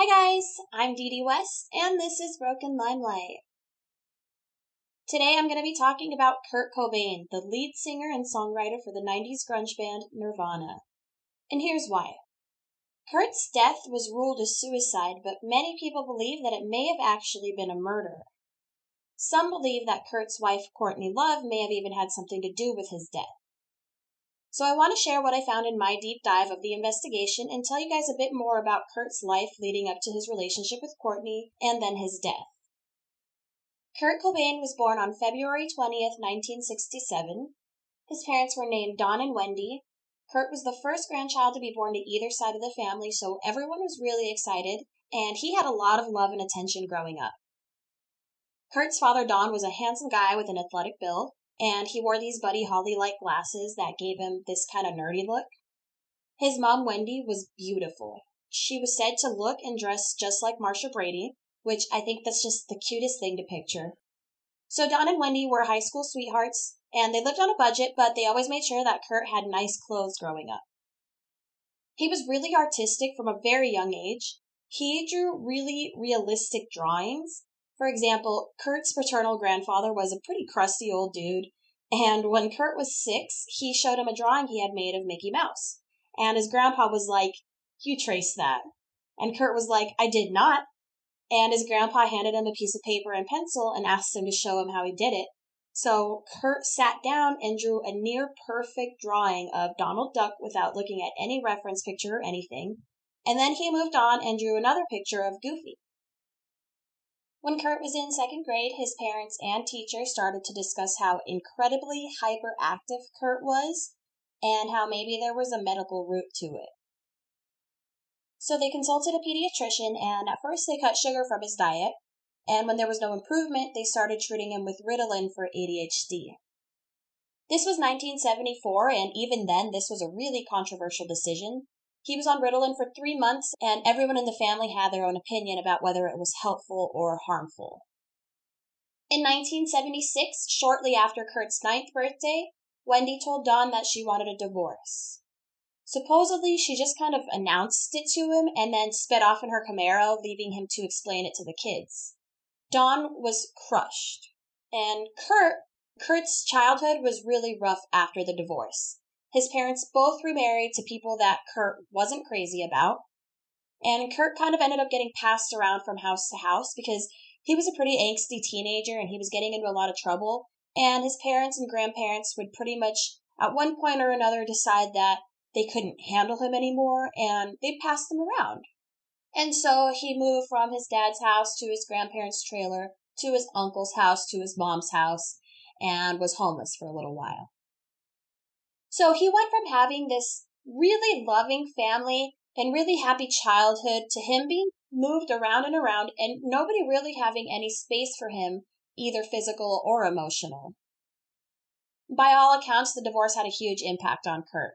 Hi guys, I'm Dee Dee West, and this is Broken Limelight. Today I'm going to be talking about Kurt Cobain, the lead singer and songwriter for the 90s grunge band Nirvana. And here's why. Kurt's death was ruled a suicide, but many people believe that it may have actually been a murder. Some believe that Kurt's wife, Courtney Love, may have even had something to do with his death. So I want to share what I found in my deep dive of the investigation and tell you guys a bit more about Kurt's life leading up to his relationship with Courtney and then his death. Kurt Cobain was born on February 20th, 1967. His parents were named Don and Wendy. Kurt was the first grandchild to be born to either side of the family, so everyone was really excited, and he had a lot of love and attention growing up. Kurt's father, Don, was a handsome guy with an athletic build, and he wore these Buddy Holly-like glasses that gave him this kind of nerdy look. His mom, Wendy, was beautiful. She was said to look and dress just like Marsha Brady, which I think that's just the cutest thing to picture. So Don and Wendy were high school sweethearts, and they lived on a budget, but they always made sure that Kurt had nice clothes growing up. He was really artistic from a very young age. He drew really realistic drawings. For example, Kurt's paternal grandfather was a pretty crusty old dude, and when Kurt was 6, he showed him a drawing he had made of Mickey Mouse. And his grandpa was like, "You traced that." And Kurt was like, "I did not." And his grandpa handed him a piece of paper and pencil and asked him to show him how he did it. So Kurt sat down and drew a near-perfect drawing of Donald Duck without looking at any reference picture or anything. And then he moved on and drew another picture of Goofy. When Kurt was in 2nd grade, his parents and teachers started to discuss how incredibly hyperactive Kurt was and how maybe there was a medical root to it. So they consulted a pediatrician, and at first they cut sugar from his diet, and when there was no improvement, they started treating him with Ritalin for ADHD. This was 1974, and even then, this was a really controversial decision. He was on Ritalin for 3 months, and everyone in the family had their own opinion about whether it was helpful or harmful. In 1976, shortly after Kurt's 9th birthday, Wendy told Don that she wanted a divorce. Supposedly, she just kind of announced it to him and then sped off in her Camaro, leaving him to explain it to the kids. Don was crushed. And Kurt's childhood was really rough after the divorce. His parents both remarried to people that Kurt wasn't crazy about. And Kurt kind of ended up getting passed around from house to house because he was a pretty angsty teenager and he was getting into a lot of trouble. And his parents and grandparents would pretty much, at one point or another, decide that they couldn't handle him anymore and they passed him around. And so he moved from his dad's house to his grandparents' trailer to his uncle's house to his mom's house and was homeless for a little while. So he went from having this really loving family and really happy childhood to him being moved around and nobody really having any space for him, either physical or emotional. By all accounts, the divorce had a huge impact on Kurt.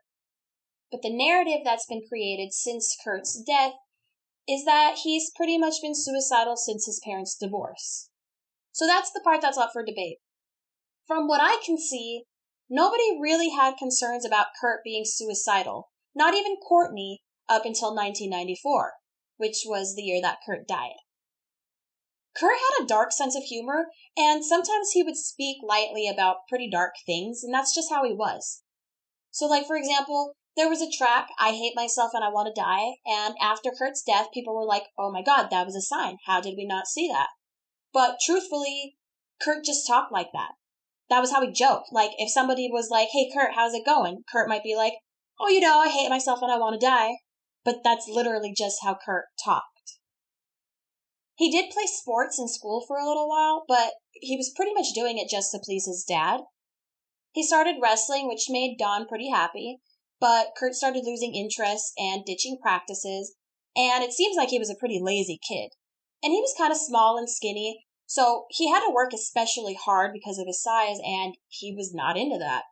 But the narrative that's been created since Kurt's death is that he's pretty much been suicidal since his parents' divorce. So that's the part that's up for debate. From what I can see, nobody really had concerns about Kurt being suicidal, not even Courtney, up until 1994, which was the year that Kurt died. Kurt had a dark sense of humor, and sometimes he would speak lightly about pretty dark things, and that's just how he was. So, like, for example, there was a track, "I Hate Myself and I Want to Die," and after Kurt's death, people were like, "Oh my god, that was a sign. How did we not see that?" But truthfully, Kurt just talked like that. That was how he joked. Like, if somebody was like, "Hey, Kurt, how's it going?" Kurt might be like, "Oh, I hate myself and I want to die." But that's literally just how Kurt talked. He did play sports in school for a little while, but he was pretty much doing it just to please his dad. He started wrestling, which made Don pretty happy, but Kurt started losing interest and ditching practices, and it seems like he was a pretty lazy kid. And he was kind of small and skinny, so he had to work especially hard because of his size, and he was not into that.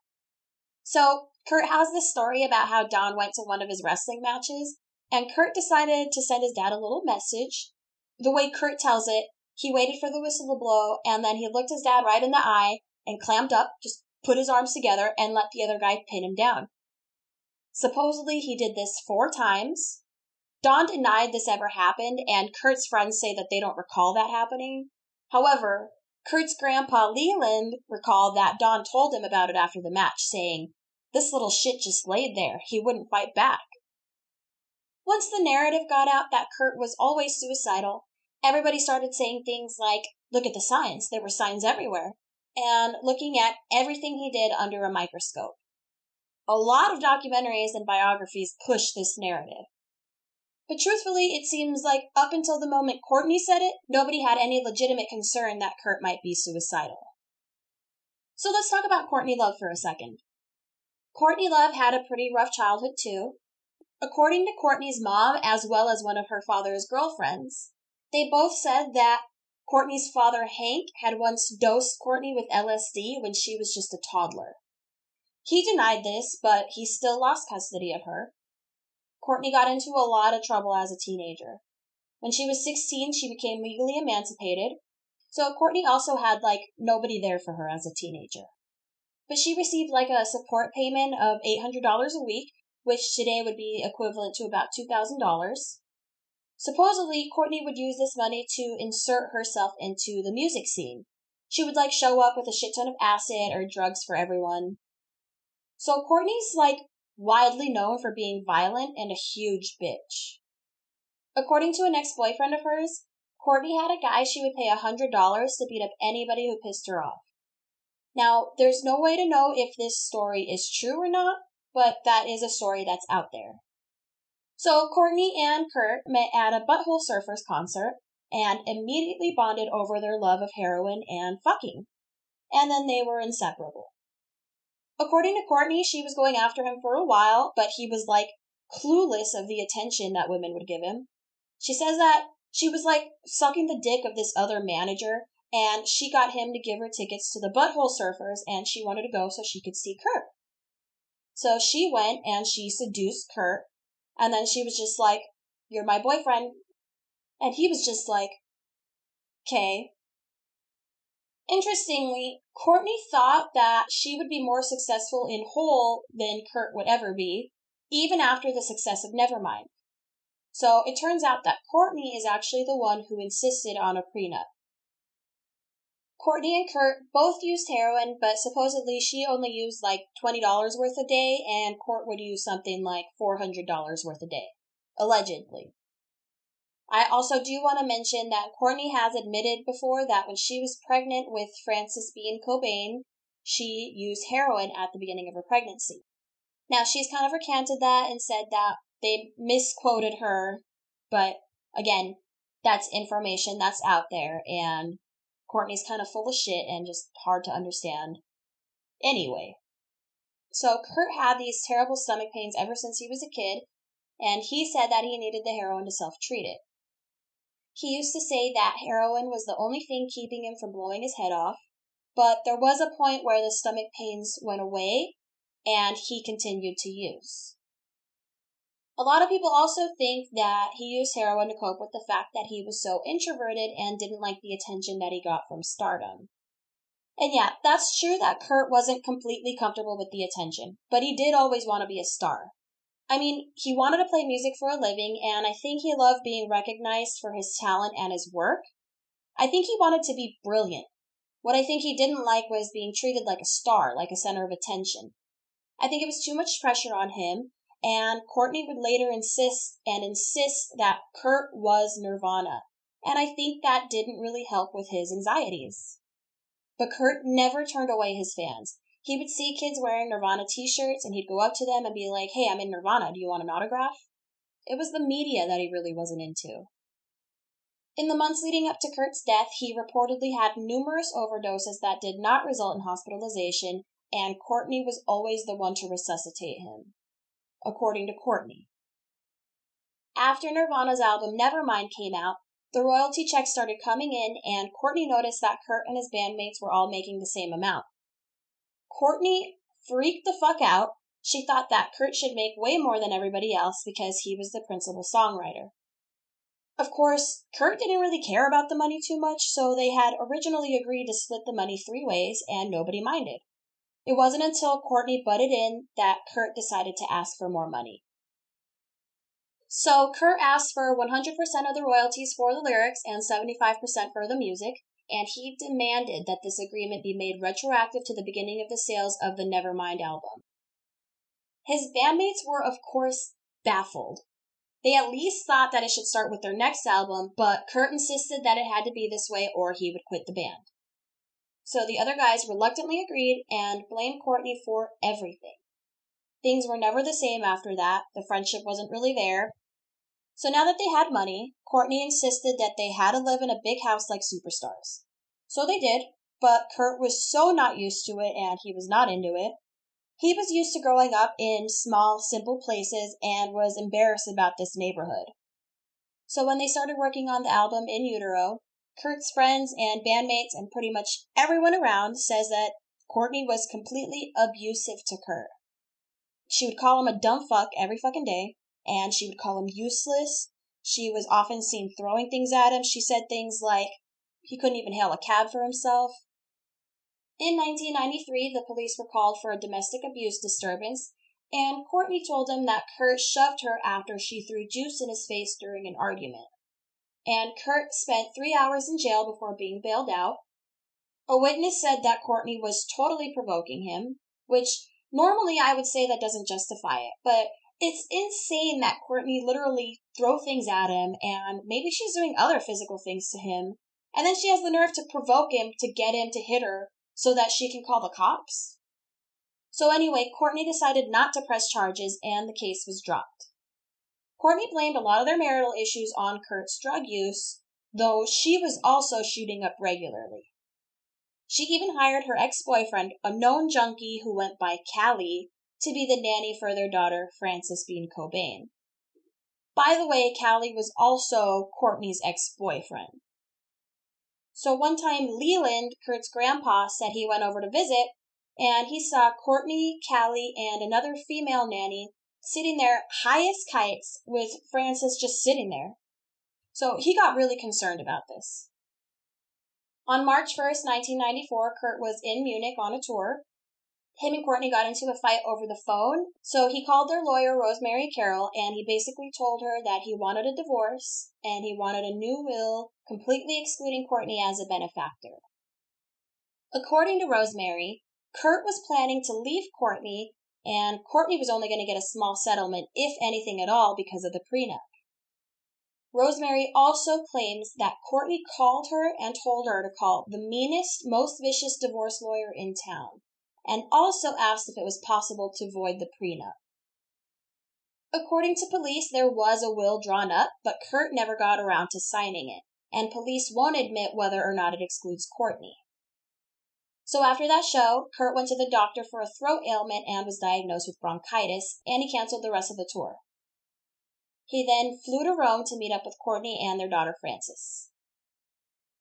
So Kurt has this story about how Don went to one of his wrestling matches, and Kurt decided to send his dad a little message. The way Kurt tells it, he waited for the whistle to blow, and then he looked his dad right in the eye and clammed up, just put his arms together, and let the other guy pin him down. Supposedly, he did this 4 times, Dawn denied this ever happened, and Kurt's friends say that they don't recall that happening. However, Kurt's grandpa Leland recalled that Dawn told him about it after the match, saying, "This little shit just laid there. He wouldn't fight back." Once the narrative got out that Kurt was always suicidal, everybody started saying things like, "Look at the signs. There were signs everywhere," and looking at everything he did under a microscope. A lot of documentaries and biographies push this narrative. But truthfully, it seems like up until the moment Courtney said it, nobody had any legitimate concern that Kurt might be suicidal. So let's talk about Courtney Love for a second. Courtney Love had a pretty rough childhood too. According to Courtney's mom, as well as one of her father's girlfriends, they both said that Courtney's father, Hank, had once dosed Courtney with LSD when she was just a toddler. He denied this, but he still lost custody of her. Courtney got into a lot of trouble as a teenager. When she was 16, she became legally emancipated, so Courtney also had, nobody there for her as a teenager. But she received, a support payment of $800 a week, which today would be equivalent to about $2,000. Supposedly, Courtney would use this money to insert herself into the music scene. She would, show up with a shit ton of acid or drugs for everyone. So Courtney's, widely known for being violent and a huge bitch. According to an ex-boyfriend of hers, Courtney had a guy she would pay $100 to beat up anybody who pissed her off. Now, there's no way to know if this story is true or not, but that is a story that's out there. So Courtney and Kurt met at a Butthole Surfers concert and immediately bonded over their love of heroin and fucking. And then they were inseparable. According to Courtney, she was going after him for a while, but he was clueless of the attention that women would give him. She says that she was sucking the dick of this other manager, and she got him to give her tickets to the Butthole Surfers, and she wanted to go so she could see Kurt. So she went and she seduced Kurt, and then she was just like, "You're my boyfriend." And he was just like, "Okay." Interestingly, Courtney thought that she would be more successful in Hole than Kurt would ever be, even after the success of Nevermind. So it turns out that Courtney is actually the one who insisted on a prenup. Courtney and Kurt both used heroin, but supposedly she only used $20 worth a day, and Kurt would use something like $400 worth a day. Allegedly. I also do want to mention that Courtney has admitted before that when she was pregnant with Francis Bean Cobain, she used heroin at the beginning of her pregnancy. Now, she's kind of recanted that and said that they misquoted her, but again, that's information that's out there, and Courtney's kind of full of shit and just hard to understand. Anyway, so Kurt had these terrible stomach pains ever since he was a kid, and he said that he needed the heroin to self-treat it. He used to say that heroin was the only thing keeping him from blowing his head off, but there was a point where the stomach pains went away, and he continued to use. A lot of people also think that he used heroin to cope with the fact that he was so introverted and didn't like the attention that he got from stardom. And yeah, that's true that Kurt wasn't completely comfortable with the attention, but he did always want to be a star. I mean, he wanted to play music for a living, and I think he loved being recognized for his talent and his work. I think he wanted to be brilliant. What I think he didn't like was being treated like a star, like a center of attention. I think it was too much pressure on him, and Courtney would later insist that Kurt was Nirvana, and I think that didn't really help with his anxieties. But Kurt never turned away his fans. He would see kids wearing Nirvana t-shirts, and he'd go up to them and be like, "Hey, I'm in Nirvana, do you want an autograph?" It was the media that he really wasn't into. In the months leading up to Kurt's death, he reportedly had numerous overdoses that did not result in hospitalization, and Courtney was always the one to resuscitate him, according to Courtney. After Nirvana's album Nevermind came out, the royalty checks started coming in, and Courtney noticed that Kurt and his bandmates were all making the same amount. Courtney freaked the fuck out. She thought that Kurt should make way more than everybody else because he was the principal songwriter. Of course, Kurt didn't really care about the money too much, so they had originally agreed to split the money 3 ways, and nobody minded. It wasn't until Courtney butted in that Kurt decided to ask for more money. So Kurt asked for 100% of the royalties for the lyrics and 75% for the music, and he demanded that this agreement be made retroactive to the beginning of the sales of the Nevermind album. His bandmates were, of course, baffled. They at least thought that it should start with their next album, but Kurt insisted that it had to be this way or he would quit the band. So the other guys reluctantly agreed and blamed Courtney for everything. Things were never the same after that. The friendship wasn't really there. So now that they had money, Courtney insisted that they had to live in a big house like superstars. So they did, but Kurt was so not used to it and he was not into it. He was used to growing up in small, simple places and was embarrassed about this neighborhood. So when they started working on the album In Utero, Kurt's friends and bandmates and pretty much everyone around says that Courtney was completely abusive to Kurt. She would call him a dumb fuck every fucking day, and she would call him useless. She was often seen throwing things at him. She said things like he couldn't even hail a cab for himself. In 1993, the police were called for a domestic abuse disturbance, and Courtney told him that Kurt shoved her after she threw juice in his face during an argument. And Kurt spent 3 hours in jail before being bailed out. A witness said that Courtney was totally provoking him, which normally I would say that doesn't justify it, but it's insane that Courtney literally throw things at him, and maybe she's doing other physical things to him, and then she has the nerve to provoke him to get him to hit her so that she can call the cops. So anyway, Courtney decided not to press charges, and the case was dropped. Courtney blamed a lot of their marital issues on Kurt's drug use, though she was also shooting up regularly. She even hired her ex-boyfriend, a known junkie who went by Callie, to be the nanny for their daughter, Frances Bean Cobain. By the way, Callie was also Courtney's ex-boyfriend. So one time, Leland, Kurt's grandpa, said he went over to visit, and he saw Courtney, Callie, and another female nanny sitting there high as kites with Frances just sitting there. So he got really concerned about this. On March 1st, 1994, Kurt was in Munich on a tour. Him and Courtney got into a fight over the phone, so he called their lawyer, Rosemary Carroll, and he basically told her that he wanted a divorce and he wanted a new will, completely excluding Courtney as a benefactor. According to Rosemary, Kurt was planning to leave Courtney, and Courtney was only going to get a small settlement, if anything at all, because of the prenup. Rosemary also claims that Courtney called her and told her to call the meanest, most vicious divorce lawyer in town, and also asked if it was possible to void the prenup. According to police, there was a will drawn up, but Kurt never got around to signing it, and police won't admit whether or not it excludes Courtney. So after that show, Kurt went to the doctor for a throat ailment and was diagnosed with bronchitis, and he canceled the rest of the tour. He then flew to Rome to meet up with Courtney and their daughter Frances.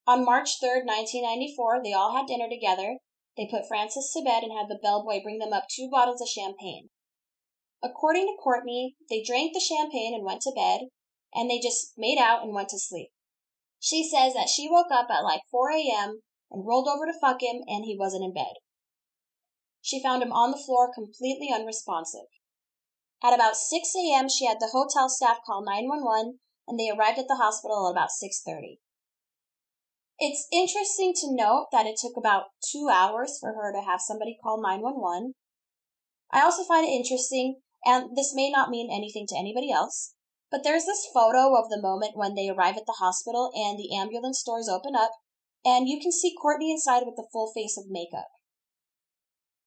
On March 3rd, 1994, they all had dinner together. They put Frances to bed and had the bellboy bring them up 2 bottles of champagne. According to Courtney, they drank the champagne and went to bed, and they just made out and went to sleep. She says that she woke up at like 4 a.m. and rolled over to fuck him, and he wasn't in bed. She found him on the floor completely unresponsive. At about 6 a.m., she had the hotel staff call 911, and they arrived at the hospital at about 6:30. It's interesting to note that it took about 2 hours for her to have somebody call 911. I also find it interesting, and this may not mean anything to anybody else, but there's this photo of the moment when they arrive at the hospital and the ambulance doors open up, and you can see Courtney inside with the full face of makeup.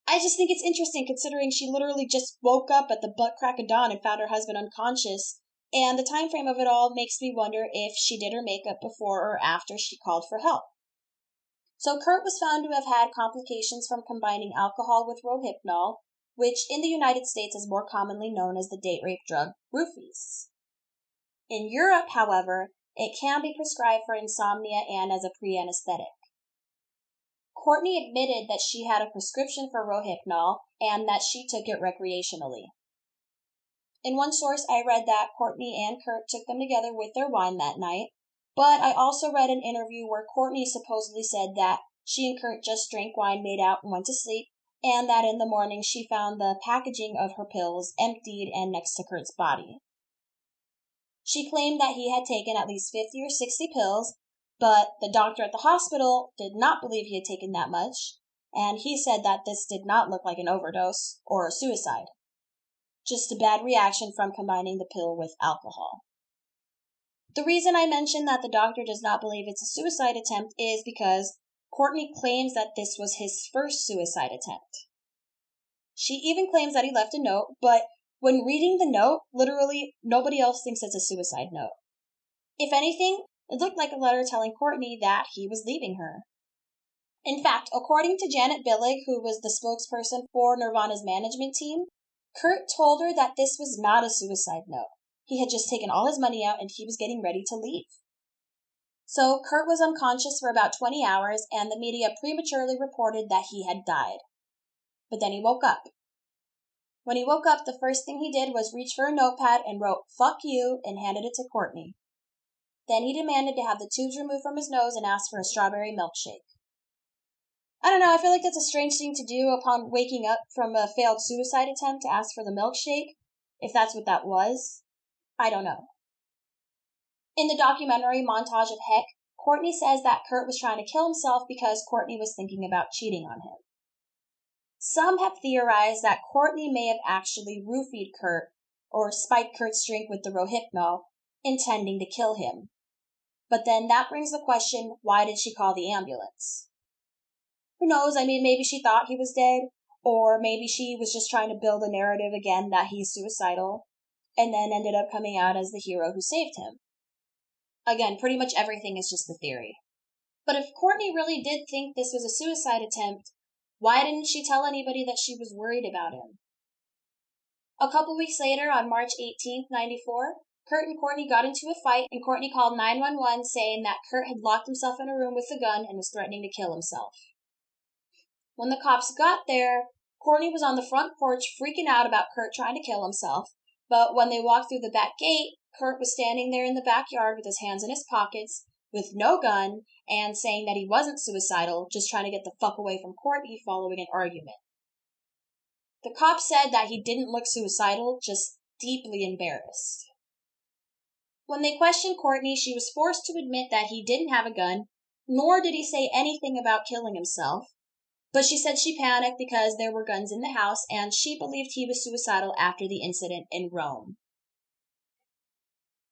I just think it's interesting considering she literally just woke up at the butt crack of dawn and found her husband unconscious, and the time frame of it all makes me wonder if she did her makeup before or after she called for help. So Kurt was found to have had complications from combining alcohol with Rohypnol, which in the United States is more commonly known as the date rape drug roofies. In Europe, however, it can be prescribed for insomnia and as a pre-anesthetic. Courtney admitted that she had a prescription for Rohypnol and that she took it recreationally. In one source, I read that Courtney and Kurt took them together with their wine that night, but I also read an interview where Courtney supposedly said that she and Kurt just drank wine, made out, and went to sleep, and that in the morning she found the packaging of her pills emptied and next to Kurt's body. She claimed that he had taken at least 50 or 60 pills, but the doctor at the hospital did not believe he had taken that much, and he said that this did not look like an overdose or a suicide, just a bad reaction from combining the pill with alcohol. The reason I mentioned that the doctor does not believe it's a suicide attempt is because Courtney claims that this was his first suicide attempt. She even claims that he left a note, but when reading the note, literally nobody else thinks it's a suicide note. If anything, it looked like a letter telling Courtney that he was leaving her. In fact, according to Janet Billig, who was the spokesperson for Nirvana's management team, Kurt told her that this was not a suicide note. He had just taken all his money out and he was getting ready to leave. So Kurt was unconscious for about 20 hours and the media prematurely reported that he had died. But then he woke up. When he woke up, the first thing he did was reach for a notepad and wrote "fuck you" and handed it to Courtney. Then he demanded to have the tubes removed from his nose and asked for a strawberry milkshake. I don't know, I feel like that's a strange thing to do upon waking up from a failed suicide attempt to ask for the milkshake, if that's what that was. I don't know. In the documentary Montage of Heck, Courtney says that Kurt was trying to kill himself because Courtney was thinking about cheating on him. Some have theorized that Courtney may have actually roofied Kurt or spiked Kurt's drink with the Rohypnol, intending to kill him. But then that brings the question, why did she call the ambulance? Who knows, I mean, maybe she thought he was dead, or maybe she was just trying to build a narrative again that he's suicidal, and then ended up coming out as the hero who saved him. Again, pretty much everything is just a theory. But if Courtney really did think this was a suicide attempt, why didn't she tell anybody that she was worried about him? A couple weeks later, on March 18th, 1994, Kurt and Courtney got into a fight, and Courtney called 911 saying that Kurt had locked himself in a room with a gun and was threatening to kill himself. When the cops got there, Courtney was on the front porch freaking out about Kurt trying to kill himself, but when they walked through the back gate, Kurt was standing there in the backyard with his hands in his pockets, with no gun, and saying that he wasn't suicidal, just trying to get the fuck away from Courtney following an argument. The cops said that he didn't look suicidal, just deeply embarrassed. When they questioned Courtney, she was forced to admit that he didn't have a gun, nor did he say anything about killing himself, but she said she panicked because there were guns in the house and she believed he was suicidal after the incident in Rome.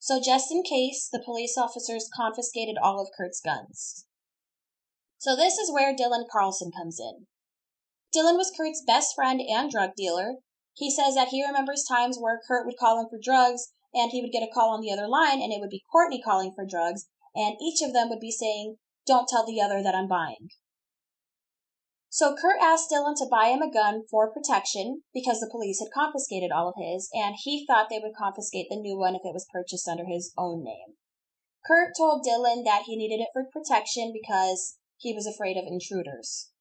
So just in case, the police officers confiscated all of Kurt's guns. So this is where Dylan Carlson comes in. Dylan was Kurt's best friend and drug dealer. He says that he remembers times where Kurt would call him for drugs and he would get a call on the other line and it would be Courtney calling for drugs and each of them would be saying, "Don't tell the other that I'm buying." So Kurt asked Dylan to buy him a gun for protection because the police had confiscated all of his, and he thought they would confiscate the new one if it was purchased under his own name. Kurt told Dylan that he needed it for protection because he was afraid of intruders.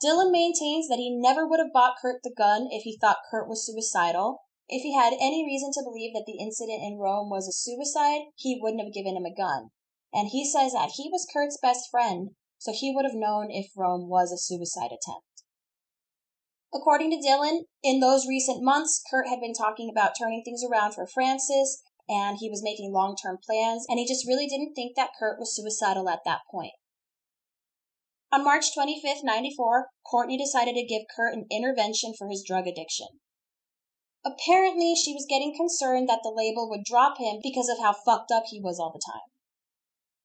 Dylan maintains that he never would have bought Kurt the gun if he thought Kurt was suicidal. If he had any reason to believe that the incident in Rome was a suicide, he wouldn't have given him a gun. And he says that he was Kurt's best friend, so he would have known if Rome was a suicide attempt. According to Dylan, in those recent months, Kurt had been talking about turning things around for Frances, and he was making long-term plans, and he just really didn't think that Kurt was suicidal at that point. On March 25th, 1994, Courtney decided to give Kurt an intervention for his drug addiction. Apparently, she was getting concerned that the label would drop him because of how fucked up he was all the time.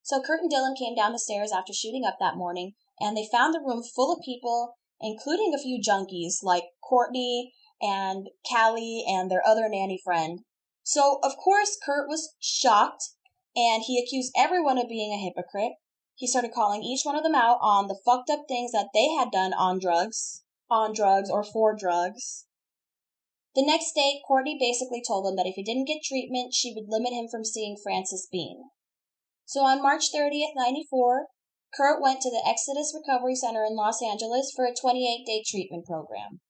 So Kurt and Dylan came down the stairs after shooting up that morning, and they found the room full of people, including a few junkies like Courtney and Callie and their other nanny friend. So, of course, Kurt was shocked, and he accused everyone of being a hypocrite. He started calling each one of them out on the fucked up things that they had done on drugs, or for drugs. The next day, Courtney basically told him that if he didn't get treatment, she would limit him from seeing Frances Bean. So on March 30th, 1994, Kurt went to the Exodus Recovery Center in Los Angeles for a 28-day treatment program.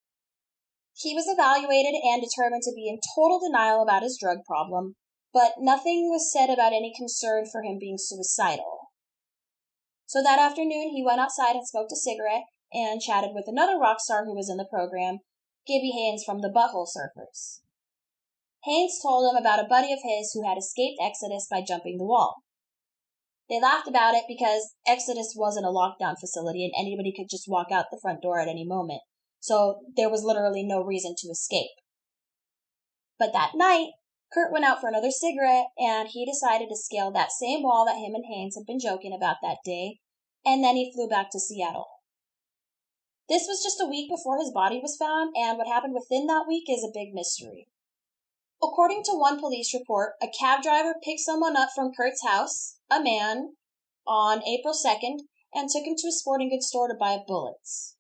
He was evaluated and determined to be in total denial about his drug problem, but nothing was said about any concern for him being suicidal. So that afternoon, he went outside and smoked a cigarette and chatted with another rock star who was in the program, Gibby Haynes from the Butthole Surfers. Haynes told him about a buddy of his who had escaped Exodus by jumping the wall. They laughed about it because Exodus wasn't a lockdown facility and anybody could just walk out the front door at any moment, so there was literally no reason to escape. But that night, Kurt went out for another cigarette, and he decided to scale that same wall that him and Haynes had been joking about that day, and then he flew back to Seattle. This was just a week before his body was found, and what happened within that week is a big mystery. According to one police report, a cab driver picked someone up from Kurt's house, a man, on April 2nd, and took him to a sporting goods store to buy bullets.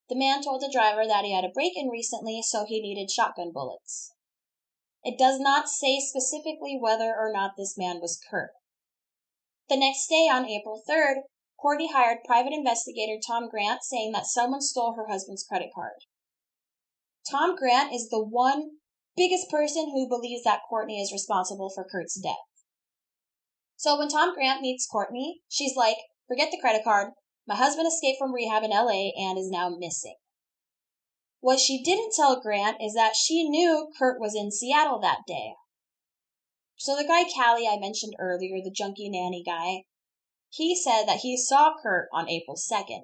The man told the driver that he had a break-in recently, so he needed shotgun bullets. It does not say specifically whether or not this man was Kurt. The next day, on April 3rd, Courtney hired private investigator Tom Grant, saying that someone stole her husband's credit card. Tom Grant is the one biggest person who believes that Courtney is responsible for Kurt's death. So when Tom Grant meets Courtney, she's like, forget the credit card. My husband escaped from rehab in LA and is now missing. What she didn't tell Grant is that she knew Kurt was in Seattle that day. So the guy Callie I mentioned earlier, the junkie nanny guy, he said that he saw Kurt on April 2nd.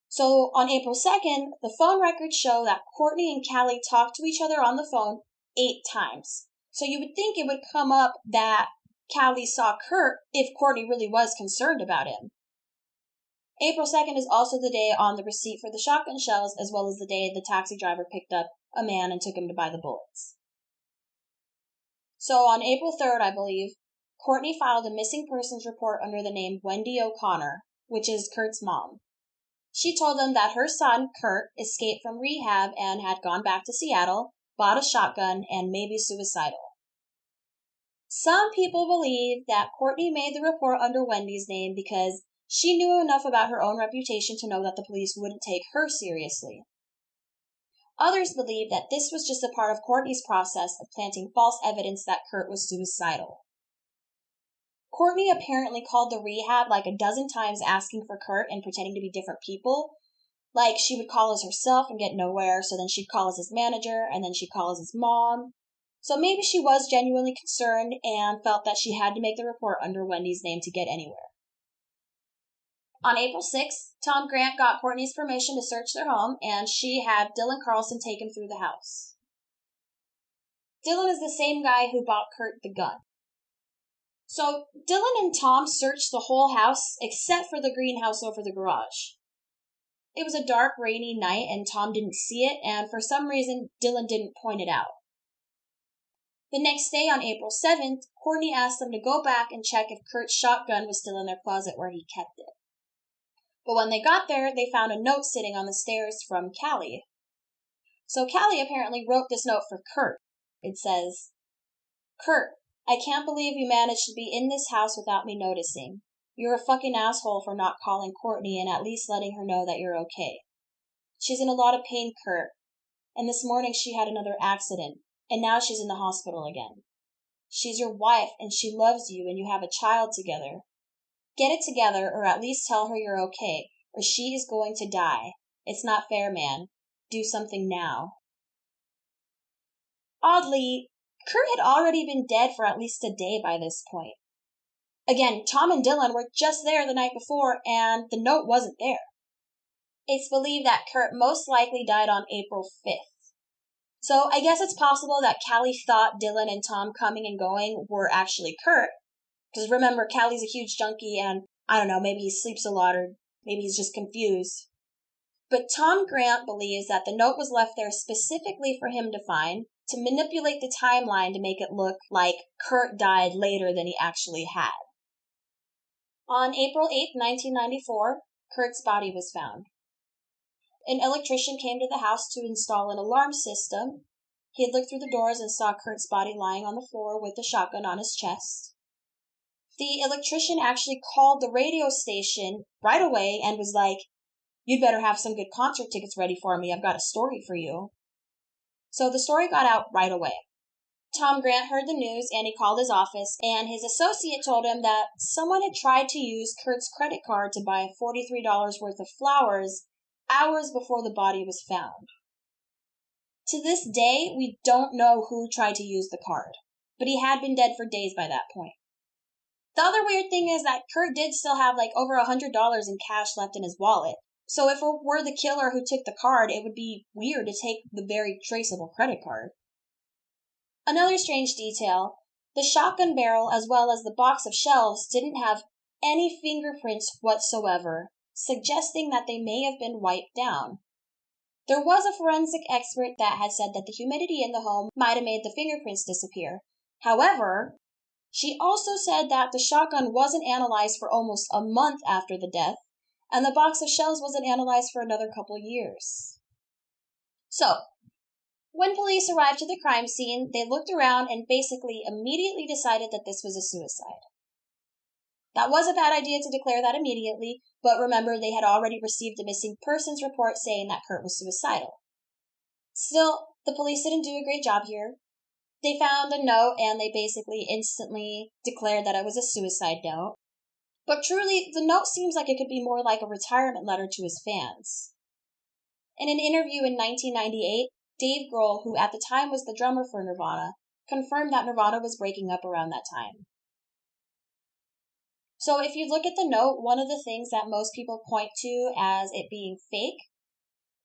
So on April 2nd, the phone records show that Courtney and Callie talked to each other on the phone 8 times. So you would think it would come up that Callie saw Kurt if Courtney really was concerned about him. April 2nd is also the day on the receipt for the shotgun shells, as well as the day the taxi driver picked up a man and took him to buy the bullets. So on April 3rd, I believe, Courtney filed a missing persons report under the name Wendy O'Connor, which is Kurt's mom. She told them that her son, Kurt, escaped from rehab and had gone back to Seattle, bought a shotgun, and may be suicidal. Some people believe that Courtney made the report under Wendy's name because she knew enough about her own reputation to know that the police wouldn't take her seriously. Others believe that this was just a part of Courtney's process of planting false evidence that Kurt was suicidal. Courtney apparently called the rehab like a dozen times asking for Kurt and pretending to be different people. Like, she would call as herself and get nowhere, so then she'd call as his manager, and then she'd call as his mom. So maybe she was genuinely concerned and felt that she had to make the report under Wendy's name to get anywhere. On April 6th, Tom Grant got Courtney's permission to search their home, and she had Dylan Carlson take him through the house. Dylan is the same guy who bought Kurt the gun. So Dylan and Tom searched the whole house except for the greenhouse over the garage. It was a dark, rainy night, and Tom didn't see it, and for some reason, Dylan didn't point it out. The next day, on April 7th, Courtney asked them to go back and check if Kurt's shotgun was still in their closet where he kept it. But when they got there, they found a note sitting on the stairs from Callie. So Callie apparently wrote this note for Kurt. It says, "Kurt, I can't believe you managed to be in this house without me noticing. You're a fucking asshole for not calling Courtney and at least letting her know that you're okay. She's in a lot of pain, Kurt. And this morning she had another accident, and now she's in the hospital again. She's your wife, and she loves you, and you have a child together. Get it together, or at least tell her you're okay, or she is going to die. It's not fair, man. Do something now." Oddly, Kurt had already been dead for at least a day by this point. Again, Tom and Dylan were just there the night before, and the note wasn't there. It's believed that Kurt most likely died on April 5th. So I guess it's possible that Callie thought Dylan and Tom coming and going were actually Kurt. Because remember, Callie's a huge junkie, and I don't know, maybe he sleeps a lot, or maybe he's just confused. But Tom Grant believes that the note was left there specifically for him to find, to manipulate the timeline to make it look like Kurt died later than he actually had. On April 8, 1994, Kurt's body was found. An electrician came to the house to install an alarm system. He had looked through the doors and saw Kurt's body lying on the floor with the shotgun on his chest. The electrician actually called the radio station right away and was like, "You'd better have some good concert tickets ready for me. I've got a story for you." So the story got out right away. Tom Grant heard the news and he called his office, and his associate told him that someone had tried to use Kurt's credit card to buy $43 worth of flowers hours before the body was found. To this day, we don't know who tried to use the card, but he had been dead for days by that point. The other weird thing is that Kurt did still have like over $100 in cash left in his wallet. So if it were the killer who took the card, it would be weird to take the very traceable credit card. Another strange detail, the shotgun barrel as well as the box of shells didn't have any fingerprints whatsoever, suggesting that they may have been wiped down. There was a forensic expert that had said that the humidity in the home might have made the fingerprints disappear. However, she also said that the shotgun wasn't analyzed for almost a month after the death, and the box of shells wasn't analyzed for another couple years. So, when police arrived to the crime scene, they looked around and basically immediately decided that this was a suicide. That was a bad idea to declare that immediately, but remember they had already received a missing persons report saying that Kurt was suicidal. Still, the police didn't do a great job here. They found a note and they basically instantly declared that it was a suicide note. But truly, the note seems like it could be more like a retirement letter to his fans. In an interview in 1998, Dave Grohl, who at the time was the drummer for Nirvana, confirmed that Nirvana was breaking up around that time. So if you look at the note, one of the things that most people point to as it being fake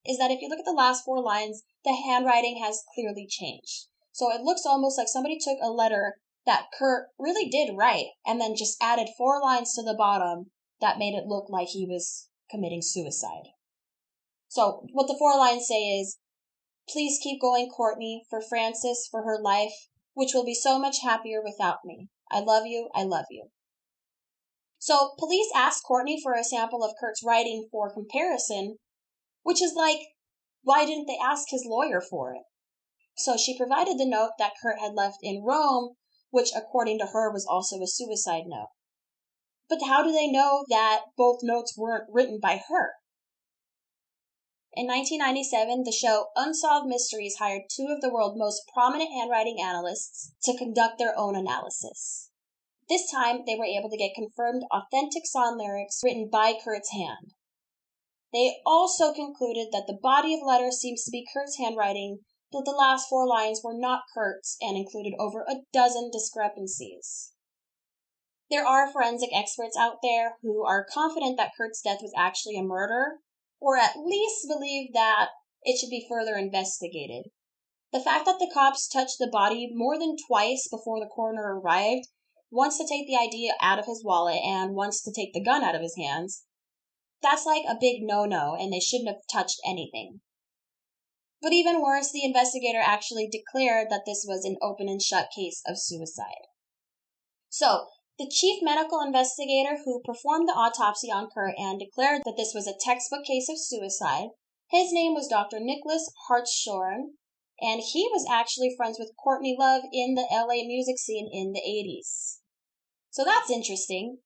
is that if you look at the last 4 lines, the handwriting has clearly changed. So it looks almost like somebody took a letter that Kurt really did write and then just added 4 lines to the bottom that made it look like he was committing suicide. So what the 4 lines say is, "Please keep going, Courtney, for Frances, for her life, which will be so much happier without me. I love you, I love you." So police asked Courtney for a sample of Kurt's writing for comparison, which is like, why didn't they ask his lawyer for it? So she provided the note that Kurt had left in Rome, which according to her was also a suicide note. But how do they know that both notes weren't written by her? In 1997, the show Unsolved Mysteries hired 2 of the world's most prominent handwriting analysts to conduct their own analysis. This time, they were able to get confirmed authentic song lyrics written by Kurt's hand. They also concluded that the body of letters seems to be Kurt's handwriting, but the last 4 lines were not Kurt's and included over a dozen discrepancies. There are forensic experts out there who are confident that Kurt's death was actually a murder, or at least believe that it should be further investigated. The fact that the cops touched the body more than twice before the coroner arrived, once to take the ID out of his wallet and once to take the gun out of his hands, that's like a big no-no, and they shouldn't have touched anything. But even worse, the investigator actually declared that this was an open and shut case of suicide. So, the chief medical investigator who performed the autopsy on Kurt and declared that this was a textbook case of suicide, his name was Dr. Nicholas Hartshorn, and he was actually friends with Courtney Love in the LA music scene in the 80s. So that's interesting.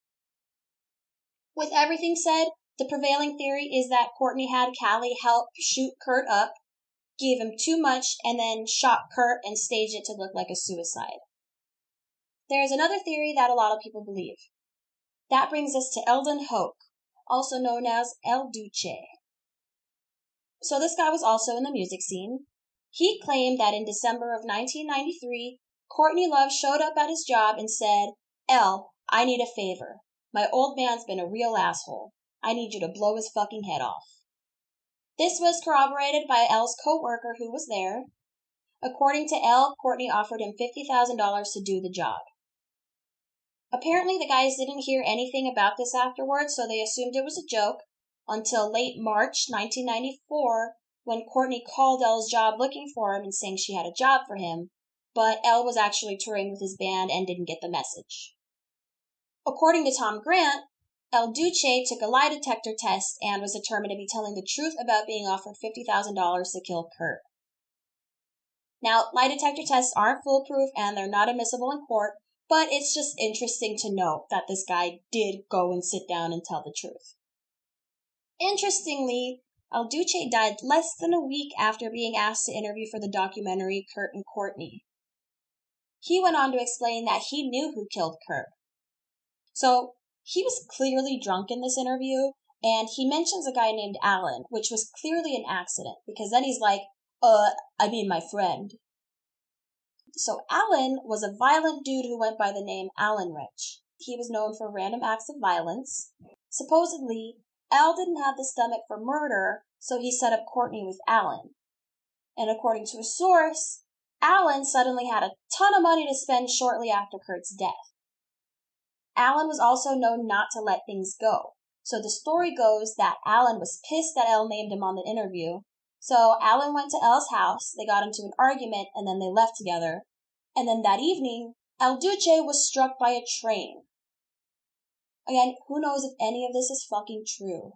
With everything said, the prevailing theory is that Courtney had Callie help shoot Kurt up, gave him too much, and then shot Kurt and staged it to look like a suicide. There is another theory that a lot of people believe. That brings us to Eldon Hoke, also known as El Duce. So this guy was also in the music scene. He claimed that in December of 1993, Courtney Love showed up at his job and said, "El, I need a favor. My old man's been a real asshole. I need you to blow his fucking head off." This was corroborated by El's co-worker who was there. According to El, Courtney offered him $50,000 to do the job. Apparently, the guys didn't hear anything about this afterwards, so they assumed it was a joke, until late March 1994, when Courtney called El's job looking for him and saying she had a job for him, but El was actually touring with his band and didn't get the message. According to Tom Grant, El Duce took a lie detector test and was determined to be telling the truth about being offered $50,000 to kill Kurt. Now, lie detector tests aren't foolproof and they're not admissible in court, but it's just interesting to note that this guy did go and sit down and tell the truth. Interestingly, El Duce died less than a week after being asked to interview for the documentary Kurt and Courtney. He went on to explain that he knew who killed Kurt. So, he was clearly drunk in this interview, and he mentions a guy named Alan, which was clearly an accident, because then he's like, My friend. So Alan was a violent dude who went by the name Alan Rich. He was known for random acts of violence. Supposedly, Al didn't have the stomach for murder, so he set up Courtney with Alan. And according to a source, Alan suddenly had a ton of money to spend shortly after Kurt's death. Alan was also known not to let things go. So the story goes that Alan was pissed that Elle named him on the interview. So Alan went to Elle's house, they got into an argument, and then they left together. And then that evening, El Duce was struck by a train. Again, who knows if any of this is fucking true.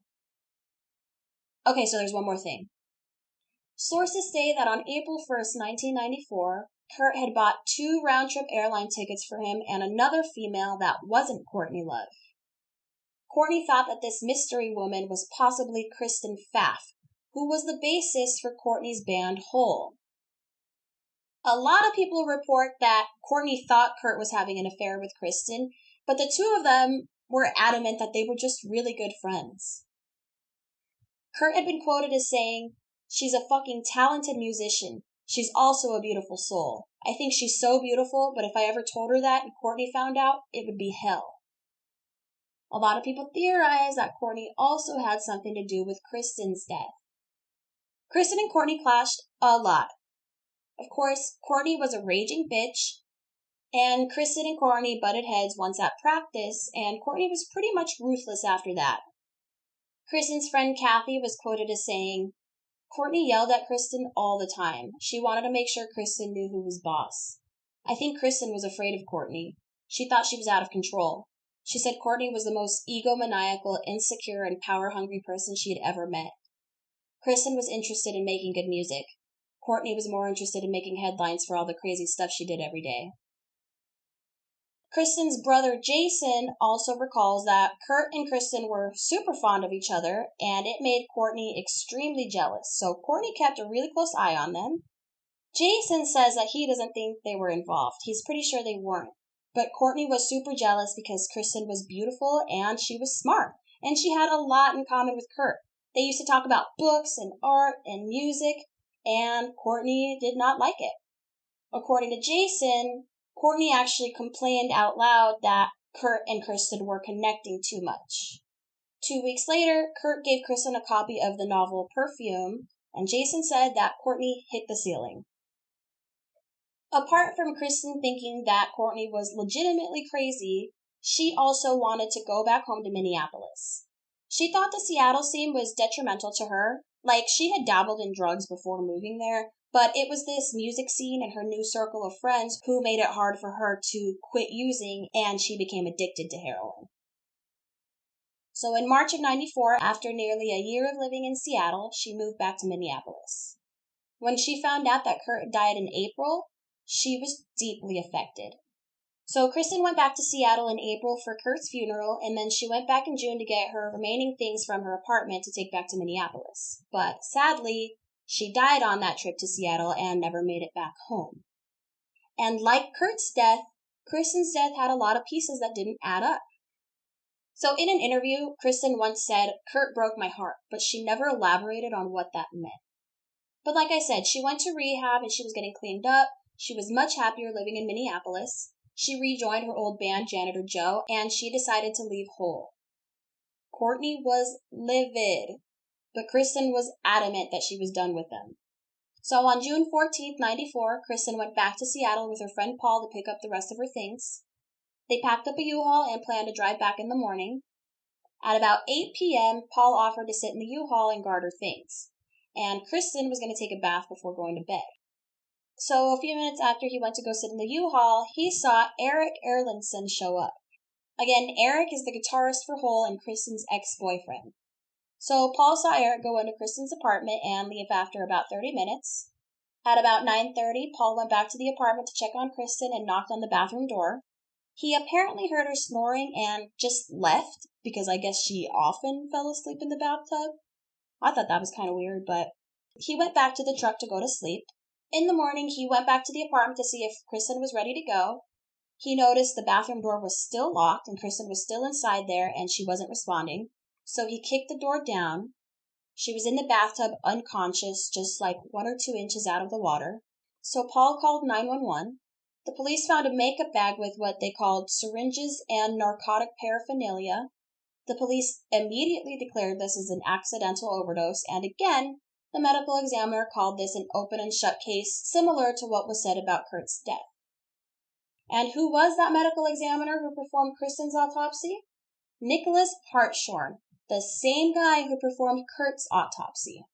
Okay, so there's one more thing. Sources say that on April 1st, 1994, Kurt had bought 2 round-trip airline tickets for him and another female that wasn't Courtney Love. Courtney thought that this mystery woman was possibly Kristen Pfaff, who was the bassist for Courtney's band Hole. A lot of people report that Courtney thought Kurt was having an affair with Kristen, but the two of them were adamant that they were just really good friends. Kurt had been quoted as saying, "She's a fucking talented musician. She's also a beautiful soul. I think she's so beautiful, but if I ever told her that and Courtney found out, it would be hell." A lot of people theorize that Courtney also had something to do with Kristen's death. Kristen and Courtney clashed a lot. Of course, Courtney was a raging bitch, and Kristen and Courtney butted heads once at practice, and Courtney was pretty much ruthless after that. Kristen's friend Kathy was quoted as saying, "Courtney yelled at Kristen all the time. She wanted to make sure Kristen knew who was boss. I think Kristen was afraid of Courtney. She thought she was out of control. She said Courtney was the most egomaniacal, insecure, and power-hungry person she had ever met. Kristen was interested in making good music. Courtney was more interested in making headlines for all the crazy stuff she did every day." Kristen's brother Jason also recalls that Kurt and Kristen were super fond of each other, and it made Courtney extremely jealous, so Courtney kept a really close eye on them. Jason says that he doesn't think they were involved. He's pretty sure they weren't. But Courtney was super jealous because Kristen was beautiful and she was smart, and she had a lot in common with Kurt. They used to talk about books and art and music, and Courtney did not like it. According to Jason, Courtney actually complained out loud that Kurt and Kristen were connecting too much. 2 weeks later, Kurt gave Kristen a copy of the novel Perfume, and Jason said that Courtney hit the ceiling. Apart from Kristen thinking that Courtney was legitimately crazy, she also wanted to go back home to Minneapolis. She thought the Seattle scene was detrimental to her, like she had dabbled in drugs before moving there, but it was this music scene and her new circle of friends who made it hard for her to quit using, and she became addicted to heroin. So in March of '94, after nearly a year of living in Seattle, she moved back to Minneapolis. When she found out that Kurt died in April, she was deeply affected. So Kristen went back to Seattle in April for Kurt's funeral, and then she went back in June to get her remaining things from her apartment to take back to Minneapolis. But sadly, she died on that trip to Seattle and never made it back home. And like Kurt's death, Kristen's death had a lot of pieces that didn't add up. So in an interview, Kristen once said, "Kurt broke my heart," but she never elaborated on what that meant. But like I said, she went to rehab and she was getting cleaned up. She was much happier living in Minneapolis. She rejoined her old band, Janitor Joe, and she decided to leave Hole. Courtney was livid, but Kristen was adamant that she was done with them. So on June 14th, '94, Kristen went back to Seattle with her friend Paul to pick up the rest of her things. They packed up a U-Haul and planned to drive back in the morning. At about 8 p.m., Paul offered to sit in the U-Haul and guard her things, and Kristen was going to take a bath before going to bed. So a few minutes after he went to go sit in the U-Haul, he saw Eric Erlandson show up. Again, Eric is the guitarist for Hole and Kristen's ex-boyfriend. So Paul saw Eric go into Kristen's apartment and leave after about 30 minutes. At about 9:30, Paul went back to the apartment to check on Kristen and knocked on the bathroom door. He apparently heard her snoring and just left, because I guess she often fell asleep in the bathtub. I thought that was kind of weird, but he went back to the truck to go to sleep. In the morning, he went back to the apartment to see if Kristen was ready to go. He noticed the bathroom door was still locked and Kristen was still inside there and she wasn't responding. So he kicked the door down. She was in the bathtub unconscious, just like 1 or 2 inches out of the water. So Paul called 911. The police found a makeup bag with what they called syringes and narcotic paraphernalia. The police immediately declared this as an accidental overdose, and again, the medical examiner called this an open and shut case, similar to what was said about Kurt's death. And who was that medical examiner who performed Kristen's autopsy? Nicholas Hartshorn, the same guy who performed Kurt's autopsy.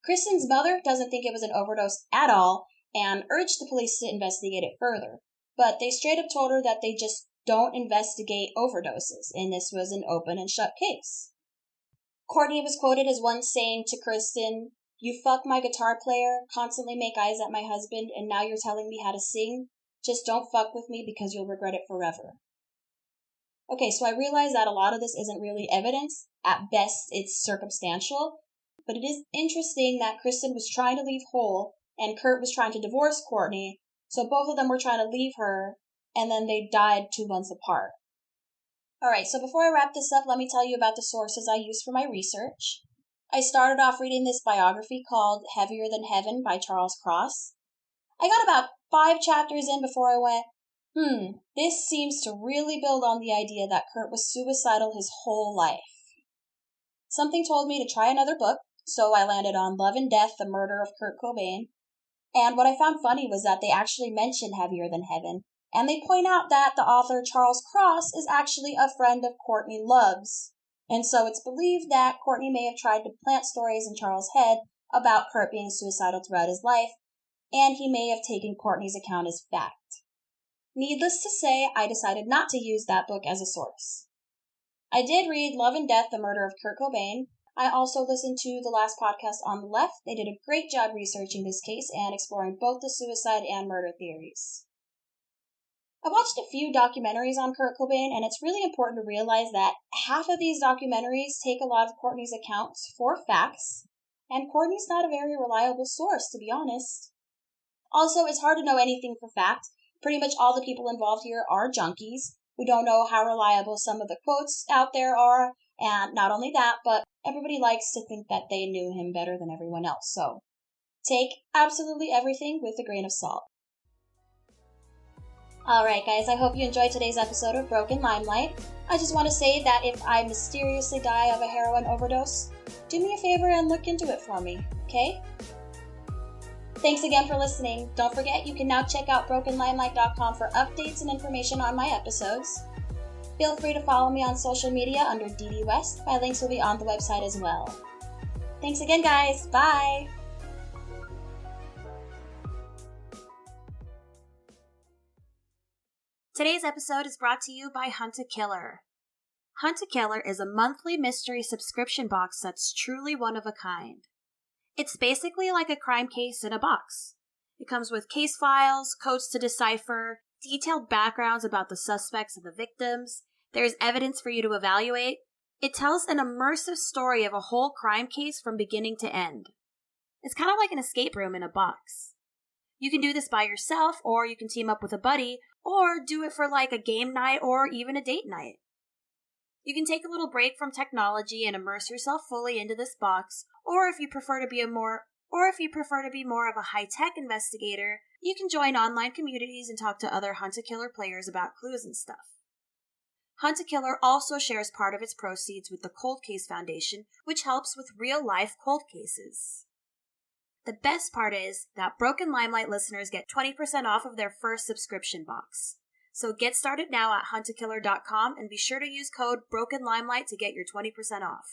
Kristen's mother doesn't think it was an overdose at all and urged the police to investigate it further, but they straight up told her that they just don't investigate overdoses, and this was an open and shut case. Courtney was quoted as once saying to Kristen, "You fuck my guitar player, constantly make eyes at my husband, and now you're telling me how to sing? Just don't fuck with me because you'll regret it forever." Okay, so I realize that a lot of this isn't really evidence. At best, it's circumstantial. But it is interesting that Kristen was trying to leave whole and Kurt was trying to divorce Courtney. So both of them were trying to leave her, and then they died 2 months apart. Alright, so before I wrap this up, let me tell you about the sources I used for my research. I started off reading this biography called Heavier Than Heaven by Charles Cross. I got about 5 chapters in before I went, this seems to really build on the idea that Kurt was suicidal his whole life. Something told me to try another book, so I landed on Love and Death, The Murder of Kurt Cobain. And what I found funny was that they actually mention Heavier Than Heaven, and they point out that the author Charles Cross is actually a friend of Courtney Love's. And so it's believed that Courtney may have tried to plant stories in Charles' head about Kurt being suicidal throughout his life, and he may have taken Courtney's account as fact. Needless to say, I decided not to use that book as a source. I did read Love and Death, The Murder of Kurt Cobain. I also listened to the last podcast on the left. They did a great job researching this case and exploring both the suicide and murder theories. I watched a few documentaries on Kurt Cobain, and it's really important to realize that half of these documentaries take a lot of Courtney's accounts for facts, and Courtney's not a very reliable source, to be honest. Also, it's hard to know anything for fact. Pretty much all the people involved here are junkies. We don't know how reliable some of the quotes out there are, and not only that, but everybody likes to think that they knew him better than everyone else, so take absolutely everything with a grain of salt. Alright guys, I hope you enjoyed today's episode of Broken Limelight. I just want to say that if I mysteriously die of a heroin overdose, do me a favor and look into it for me, okay? Thanks again for listening. Don't forget you can now check out brokenlimelight.com for updates and information on my episodes. Feel free to follow me on social media under DD West. My links will be on the website as well. Thanks again, guys. Bye! Today's episode is brought to you by Hunt a Killer. Hunt a Killer is a monthly mystery subscription box that's truly one of a kind. It's basically like a crime case in a box. It comes with case files, codes to decipher, detailed backgrounds about the suspects and the victims. There's evidence for you to evaluate. It tells an immersive story of a whole crime case from beginning to end. It's kind of like an escape room in a box. You can do this by yourself, or you can team up with a buddy, or do it for like a game night or even a date night. You can take a little break from technology and immerse yourself fully into this box, or if you prefer to be more of a high-tech investigator, you can join online communities and talk to other Hunt a Killer players about clues and stuff. Hunt a Killer also shares part of its proceeds with the Cold Case Foundation, which helps with real-life cold cases. The best part is that Broken Limelight listeners get 20% off of their first subscription box. So get started now at huntakiller.com and be sure to use code BrokenLimelight to get your 20% off.